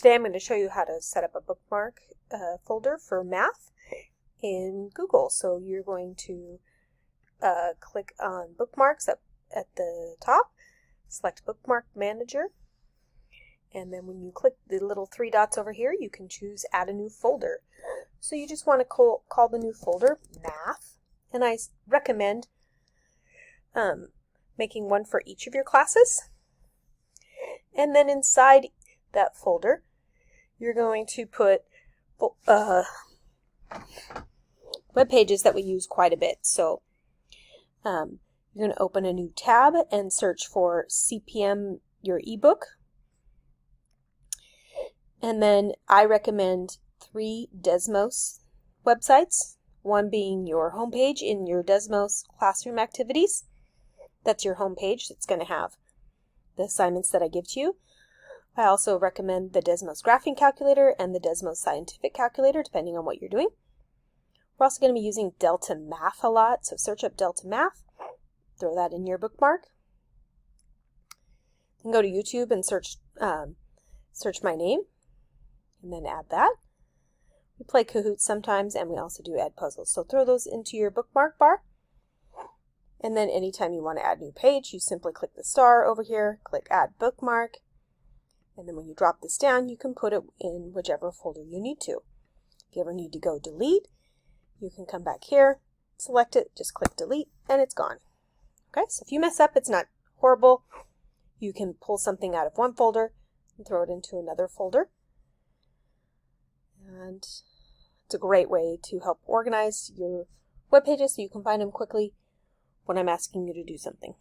Today I'm going to show you how to set up a bookmark folder for math in Google. So you're going to click on Bookmarks up at the top, select Bookmark Manager, and then when you click the little three dots over here, you can choose Add a New Folder. So you just want to call the new folder Math, and I recommend making one for each of your classes. And then inside that folder, you're going to put web pages that we use quite a bit. So you're going to open a new tab and search for CPM, your ebook. And then I recommend 3 Desmos websites, one being your homepage in your Desmos classroom activities. That's your homepage. It's going to have the assignments that I give to you. I also recommend the Desmos Graphing Calculator and the Desmos Scientific Calculator, depending on what you're doing. We're also going to be using Delta Math a lot, so search up Delta Math, throw that in your bookmark. Then go to YouTube and search my name, and then add that. We play Kahoots sometimes, and we also do Edpuzzles, so throw those into your bookmark bar. And then anytime you want to add a new page, you simply click the star over here, click Add Bookmark, and then when you drop this down, you can put it in whichever folder you need to. If you ever need to go delete, you can come back here, select it, just click delete, and it's gone. Okay, so if you mess up, it's not horrible. You can pull something out of one folder and throw it into another folder. And it's a great way to help organize your web pages so you can find them quickly when I'm asking you to do something.